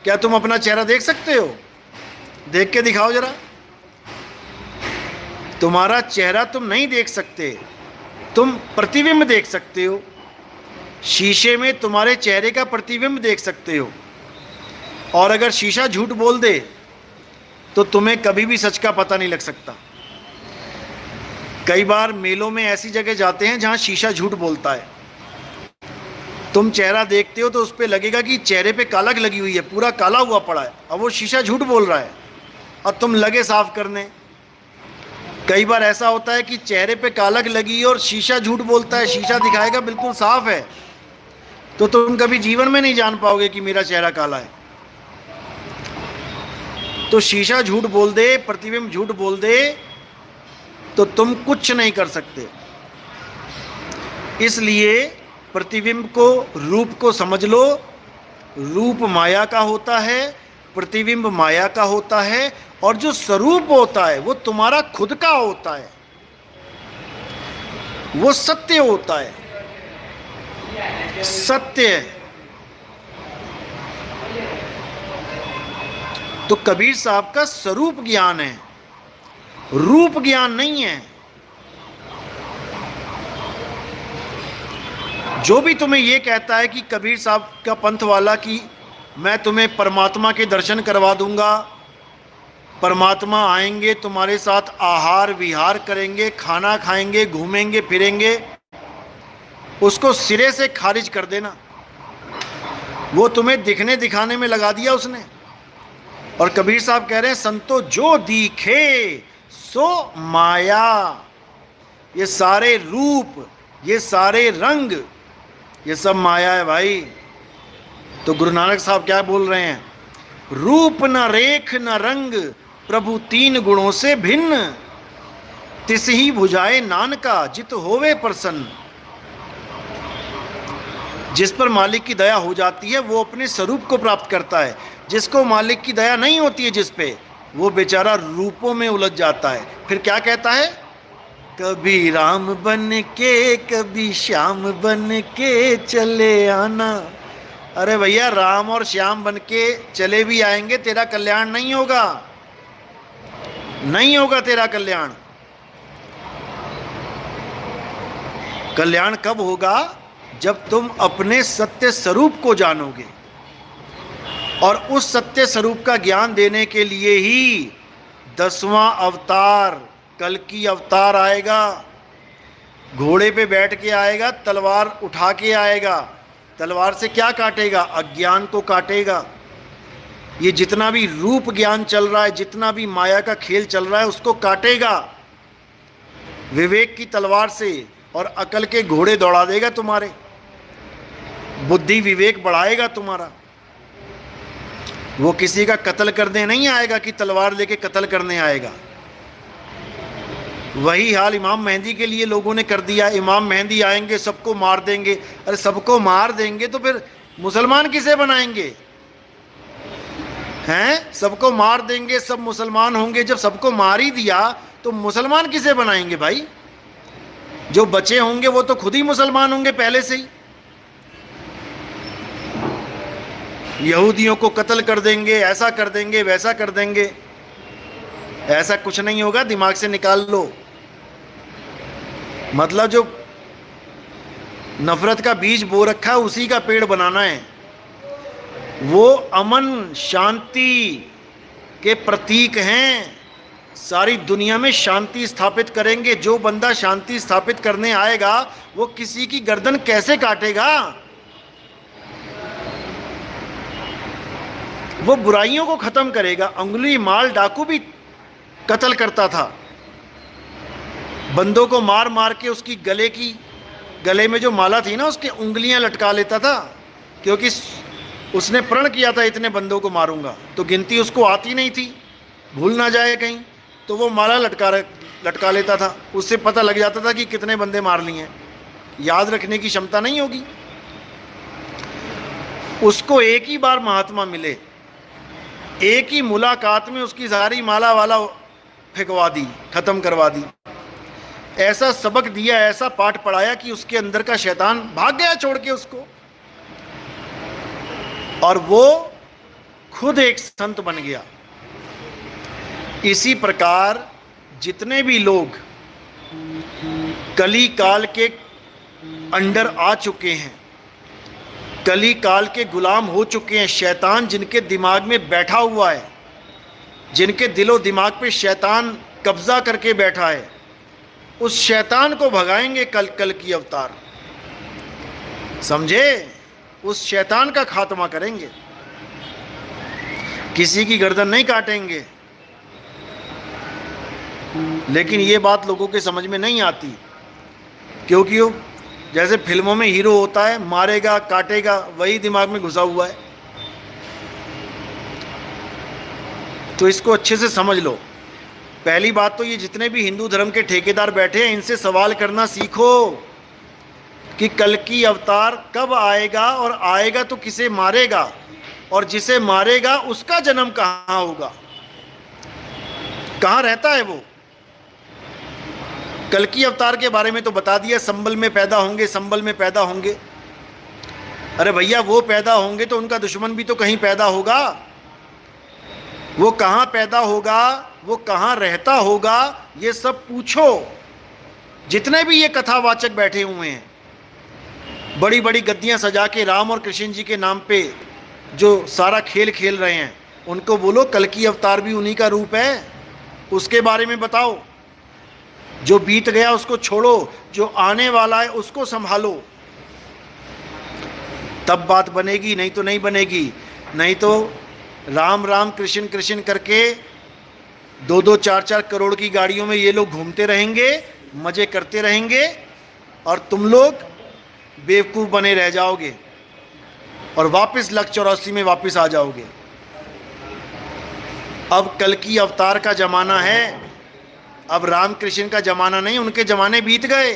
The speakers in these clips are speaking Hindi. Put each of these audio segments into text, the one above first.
क्या तुम अपना चेहरा देख सकते हो? देख के दिखाओ जरा। तुम्हारा चेहरा तुम नहीं देख सकते, तुम प्रतिबिंब देख सकते हो। शीशे में तुम्हारे चेहरे का प्रतिबिंब देख सकते हो। और अगर शीशा झूठ बोल दे तो तुम्हें कभी भी सच का पता नहीं लग सकता। कई बार मेलों में ऐसी जगह जाते हैं जहां शीशा झूठ बोलता है। तुम चेहरा देखते हो तो उस पर लगेगा कि चेहरे पे कालक लगी हुई है, पूरा काला हुआ पड़ा है, और वो शीशा झूठ बोल रहा है और तुम लगे साफ करने। कई बार ऐसा होता है कि चेहरे पे कालक लगी है और शीशा झूठ बोलता है, शीशा दिखाएगा बिल्कुल साफ है, तो तुम कभी जीवन में नहीं जान पाओगे कि मेरा चेहरा काला है। तो शीशा झूठ बोल दे, प्रतिबिंब झूठ बोल दे, तो तुम कुछ नहीं कर सकते। इसलिए प्रतिबिंब को, रूप को समझ लो। रूप माया का होता है, प्रतिबिंब माया का होता है, और जो स्वरूप होता है वो तुम्हारा खुद का होता है, वो सत्य होता है। सत्य है। तो कबीर साहब का स्वरूप ज्ञान है, रूप ज्ञान नहीं है। जो भी तुम्हें यह कहता है कि कबीर साहब का पंथ वाला कि मैं तुम्हें परमात्मा के दर्शन करवा दूंगा, परमात्मा आएंगे तुम्हारे साथ आहार विहार करेंगे, खाना खाएंगे, घूमेंगे फिरेंगे, उसको सिरे से खारिज कर देना। वो तुम्हें दिखने दिखाने में लगा दिया उसने। और कबीर साहब कह रहे हैं संतो जो दिखे सो माया। ये सारे रूप, ये सारे रंग, ये सब माया है भाई। तो गुरु नानक साहब क्या बोल रहे हैं? रूप न रेख न रंग प्रभु तीन गुणों से भिन्न, तिसही भुजाए नानका जित होवे प्रसन्न। जिस पर मालिक की दया हो जाती है वो अपने स्वरूप को प्राप्त करता है। जिसको मालिक की दया नहीं होती है जिस पे, वो बेचारा रूपों में उलझ जाता है। फिर क्या कहता है? कभी राम बन के कभी श्याम बन के चले आना। अरे भैया, राम और श्याम बन के चले भी आएंगे, तेरा कल्याण नहीं होगा, नहीं होगा तेरा कल्याण। कल्याण कब होगा? जब तुम अपने सत्य स्वरूप को जानोगे। और उस सत्य स्वरूप का ज्ञान देने के लिए ही 10वां अवतार कल्कि अवतार आएगा। घोड़े पे बैठ के आएगा, तलवार उठा के आएगा। तलवार से क्या काटेगा? अज्ञान को काटेगा। ये जितना भी रूप ज्ञान चल रहा है, जितना भी माया का खेल चल रहा है, उसको काटेगा विवेक की तलवार से। और अकल के घोड़े दौड़ा देगा तुम्हारे, बुद्धि विवेक बढ़ाएगा तुम्हारा। वो किसी का कत्ल करने नहीं आएगा कि तलवार लेके कत्ल करने आएगा। वही हाल इमाम मेहंदी के लिए लोगों ने कर दिया। इमाम मेहंदी आएंगे, सबको मार देंगे। अरे सबको मार देंगे तो फिर मुसलमान किसे बनाएंगे? हैं? सबको मार देंगे, सब मुसलमान होंगे। जब सबको मार ही दिया तो मुसलमान किसे बनाएंगे भाई? जो बचे होंगे वो तो खुद ही मुसलमान होंगे पहले से ही। यहूदियों को कत्ल कर देंगे, ऐसा कर देंगे, वैसा कर देंगे। ऐसा कुछ नहीं होगा, दिमाग से निकाल लो। मतलब जो नफरत का बीज बो रखा है उसी का पेड़ बनाना है। वो अमन शांति के प्रतीक हैं, सारी दुनिया में शांति स्थापित करेंगे। जो बंदा शांति स्थापित करने आएगा वो किसी की गर्दन कैसे काटेगा? वो बुराइयों को खत्म करेगा। अंगुली माल डाकू भी कत्ल करता था, बंदों को मार मार के उसकी गले में जो माला थी ना, उसकी उंगलियां लटका लेता था, क्योंकि उसने प्रण किया था इतने बंदों को मारूंगा। तो गिनती उसको आती नहीं थी, भूल ना जाए कहीं, तो वो माला लटका लेता था। उससे पता लग जाता था कि कितने बंदे मार लिए। याद रखने की क्षमता नहीं होगी उसको। एक ही बार महात्मा मिले, एक ही मुलाकात में उसकी सारी माला वाला फेंकवा दी, खत्म करवा दी। ऐसा सबक दिया, ऐसा पाठ पढ़ाया कि उसके अंदर का शैतान भाग गया छोड़ के उसको। और वो खुद एक संत बन गया। इसी प्रकार जितने भी लोग कली काल के अंडर आ चुके हैं, कली काल के गुलाम हो चुके हैं, शैतान जिनके दिमाग में बैठा हुआ है, जिनके दिलो दिमाग पे शैतान कब्जा करके बैठा है, उस शैतान को भगाएंगे कल की अवतार, समझे? उस शैतान का खात्मा करेंगे, किसी की गर्दन नहीं काटेंगे। लेकिन ये बात लोगों के समझ में नहीं आती, क्योंकि वो जैसे फिल्मों में हीरो होता है, मारेगा काटेगा, वही दिमाग में घुसा हुआ है। तो इसको अच्छे से समझ लो। पहली बात तो ये जितने भी हिंदू धर्म के ठेकेदार बैठे हैं, इनसे सवाल करना सीखो कि कल की अवतार कब आएगा, और आएगा तो किसे मारेगा, और जिसे मारेगा उसका जन्म कहाँ होगा, कहाँ रहता है वो। कल की अवतार के बारे में तो बता दिया, संबल में पैदा होंगे, संबल में पैदा होंगे। अरे भैया, वो पैदा होंगे तो उनका दुश्मन भी तो कहीं पैदा होगा। वो कहाँ पैदा होगा, वो कहाँ रहता होगा, ये सब पूछो। जितने भी ये कथावाचक बैठे हुए हैं, बड़ी बड़ी गद्दियाँ सजा के राम और कृष्ण जी के नाम पे जो सारा खेल खेल रहे हैं, उनको बोलो कल की अवतार भी उन्हीं का रूप है, उसके बारे में बताओ। जो बीत गया उसको छोड़ो, जो आने वाला है उसको संभालो, तब बात बनेगी, नहीं तो नहीं बनेगी। नहीं तो राम राम कृष्ण कृष्ण करके 2-2 4-4 करोड़ की गाड़ियों में ये लोग घूमते रहेंगे, मज़े करते रहेंगे, और तुम लोग बेवकूफ़ बने रह जाओगे और वापस लक 84 में वापस आ जाओगे। अब कल की अवतार का ज़माना है, अब राम कृष्ण का ज़माना नहीं, उनके ज़माने बीत गए।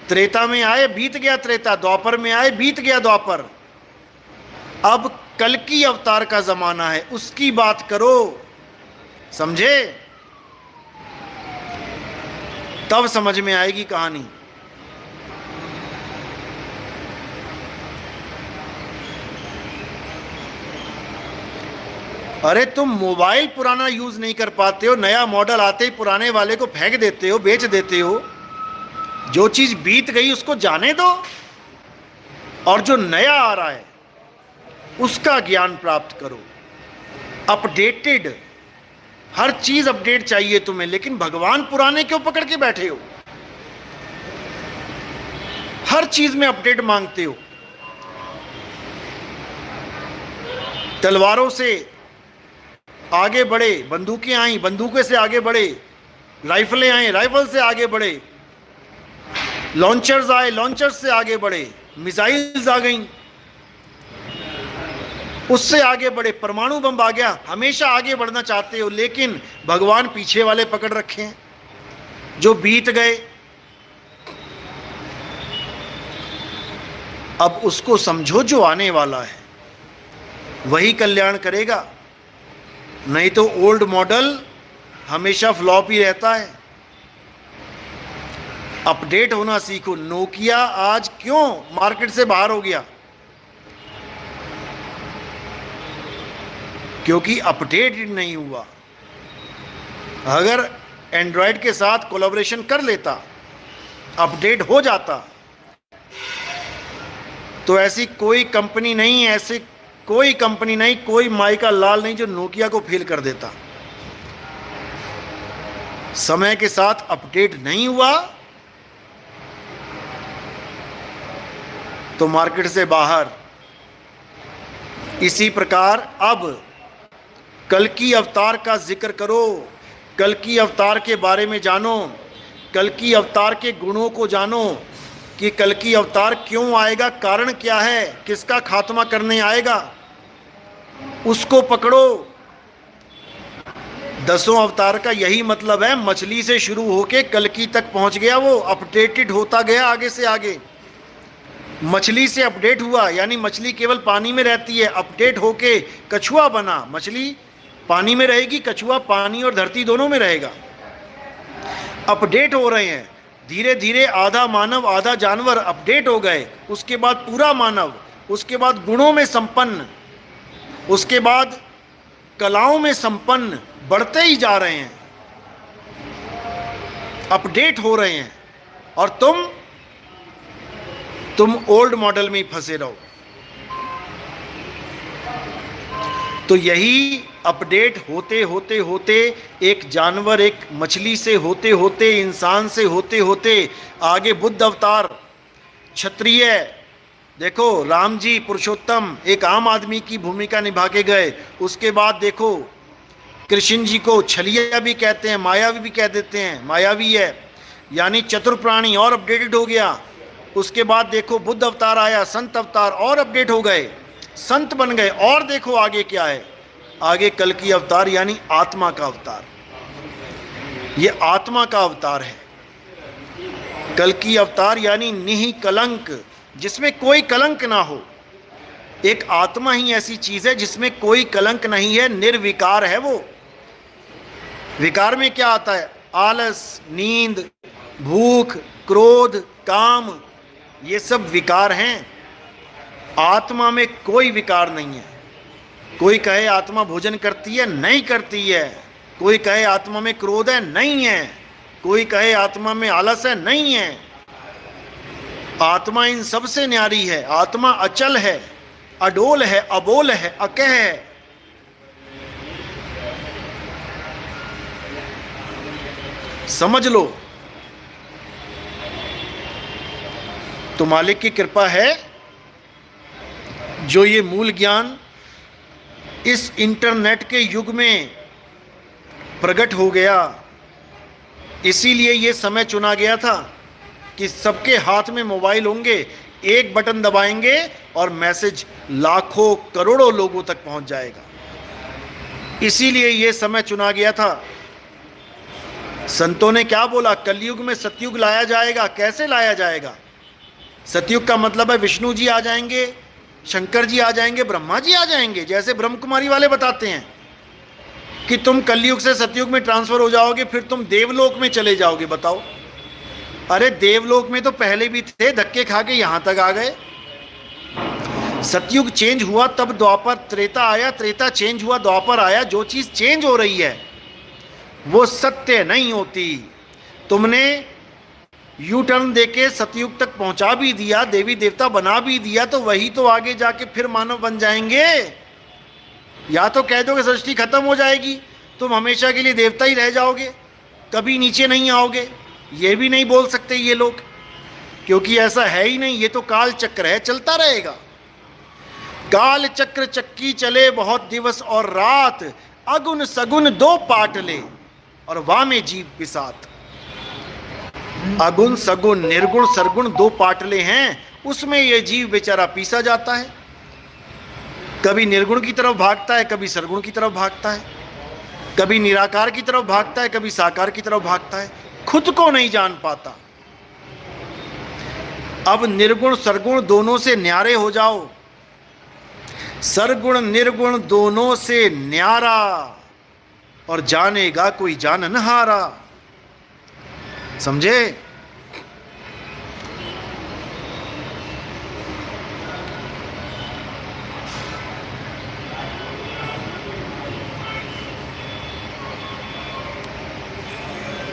त्रेता में आए, बीत गया त्रेता, द्वापर में आए, बीत गया द्वापर। अब कल की अवतार का ज़माना है, उसकी बात करो, समझे? तब समझ में आएगी कहानी। अरे तुम मोबाइल पुराना यूज़ नहीं कर पाते हो, नया मॉडल आते ही पुराने वाले को फेंक देते हो, बेच देते हो। जो चीज़ बीत गई उसको जाने दो, और जो नया आ रहा है उसका ज्ञान प्राप्त करो। अपडेटेड, हर चीज़ अपडेट चाहिए तुम्हें, लेकिन भगवान पुराने क्यों पकड़ के बैठे हो? हर चीज़ में अपडेट मांगते हो। तलवारों से आगे बढ़े, बंदूकें आई, बंदूकें से आगे बढ़े, राइफलें आए, राइफल से आगे बढ़े, लॉन्चर्स आए, लॉन्चर्स से आगे बढ़े, मिसाइल्स आ गई, उससे आगे बढ़े, परमाणु बम आ गया। हमेशा आगे बढ़ना चाहते हो, लेकिन भगवान पीछे वाले पकड़ रखे हैं, जो बीत गए। अब उसको समझो, जो आने वाला है वही कल्याण करेगा, नहीं तो ओल्ड मॉडल हमेशा फ्लॉप ही रहता है। अपडेट होना सीखो। नोकिया आज क्यों मार्केट से बाहर हो गया? क्योंकि अपडेट नहीं हुआ। अगर एंड्रॉयड के साथ कोलैबोरेशन कर लेता, अपडेट हो जाता, तो ऐसी कोई कंपनी नहीं, ऐसी कोई कंपनी नहीं, कोई माई का लाल नहीं जो नोकिया को फेल कर देता। समय के साथ अपडेट नहीं हुआ तो मार्केट से बाहर। इसी प्रकार अब कल की अवतार का जिक्र करो, कल की अवतार के बारे में जानो, कल की अवतार के गुणों को जानो कि कल की अवतार क्यों आएगा, कारण क्या है, किसका खात्मा करने आएगा, उसको पकड़ो। 10 अवतार का यही मतलब है। मछली से शुरू होके कल्कि तक पहुंच गया, वो अपडेटेड होता गया आगे से आगे। मछली से अपडेट हुआ, यानी मछली केवल पानी में रहती है, अपडेट होके कछुआ बना। मछली पानी में रहेगी, कछुआ पानी और धरती दोनों में रहेगा। अपडेट हो रहे हैं धीरे धीरे, आधा मानव आधा जानवर अपडेट हो गए, उसके बाद पूरा मानव, उसके बाद गुणों में संपन्न, उसके बाद कलाओं में संपन्न बढ़ते ही जा रहे हैं, अपडेट हो रहे हैं, और तुम ओल्ड मॉडल में ही फंसे रहो। तो यही अपडेट होते होते होते एक जानवर, एक मछली से होते होते, इंसान से होते होते आगे बुद्ध अवतार, क्षत्रिय, देखो राम जी पुरुषोत्तम एक आम आदमी की भूमिका निभा के गए। उसके बाद देखो कृष्ण जी को छलिया भी कहते हैं, मायावी भी कह देते हैं, मायावी है यानी चतुर प्राणी, और अपडेटेड हो गया। उसके बाद देखो बुद्ध अवतार आया, संत अवतार, और अपडेट हो गए, संत बन गए। और देखो आगे क्या है, आगे कल की अवतार यानी आत्मा का अवतार। ये आत्मा का अवतार है कल की अवतार, यानी निहि कलंक, जिसमें कोई कलंक ना हो। एक आत्मा ही ऐसी चीज है जिसमें कोई कलंक नहीं है, निर्विकार है वो। विकार में क्या आता है? आलस, नींद, भूख, क्रोध, काम, ये सब विकार हैं। आत्मा में कोई विकार नहीं है। कोई कहे आत्मा भोजन करती है, नहीं करती है। कोई कहे आत्मा में क्रोध है, नहीं है। कोई कहे आत्मा में आलस है, नहीं है। आत्मा इन सबसे न्यारी है। आत्मा अचल है, अडोल है, अबोल है, अकह है। समझ लो। तो मालिक की कृपा है जो ये मूल ज्ञान इस इंटरनेट के युग में प्रकट हो गया। इसीलिए ये समय चुना गया था कि सबके हाथ में मोबाइल होंगे, एक बटन दबाएंगे और मैसेज लाखों करोड़ों लोगों तक पहुंच जाएगा। इसीलिए ये समय चुना गया था। संतों ने क्या बोला? कलयुग में सतयुग लाया जाएगा। कैसे लाया जाएगा? सतयुग का मतलब है विष्णु जी आ जाएंगे, शंकर जी आ जाएंगे, ब्रह्मा जी आ जाएंगे। जैसे ब्रह्म कुमारी वाले बताते हैं कि तुम कलयुग से सतयुग में ट्रांसफर हो जाओगे, फिर तुम देवलोक में चले जाओगे। बताओ, अरे देवलोक में तो पहले भी थे, धक्के खा के यहां तक आ गए। सतयुग चेंज हुआ तब द्वापर, त्रेता आया, त्रेता चेंज हुआ, द्वापर आया। जो चीज चेंज हो रही है वो सत्य नहीं होती। तुमने यू टर्न देके सतयुग तक पहुंचा भी दिया, देवी देवता बना भी दिया, तो वही तो आगे जाके फिर मानव बन जाएंगे। या तो कह दो कि सृष्टि खत्म हो जाएगी, तुम हमेशा के लिए देवता ही रह जाओगे, कभी नीचे नहीं आओगे। ये भी नहीं बोल सकते ये लोग, क्योंकि ऐसा है ही नहीं। ये तो काल चक्र है, चलता रहेगा। काल चक्र चक्की चले बहुत दिवस और रात, अगुन सगुन दो पाटले और वामे जीव पिसात। अगुण सगुण, निर्गुण सरगुण दो पाटले हैं, उसमें ये जीव बेचारा पीसा जाता है। कभी निर्गुण की तरफ भागता है, कभी सरगुण की तरफ भागता है, कभी निराकार की तरफ भागता है, कभी साकार की तरफ भागता है। खुद को नहीं जान पाता। अब निर्गुण सरगुण दोनों से न्यारे हो जाओ। सरगुण निर्गुण दोनों से न्यारा, और जानेगा कोई जाननहारा। समझे?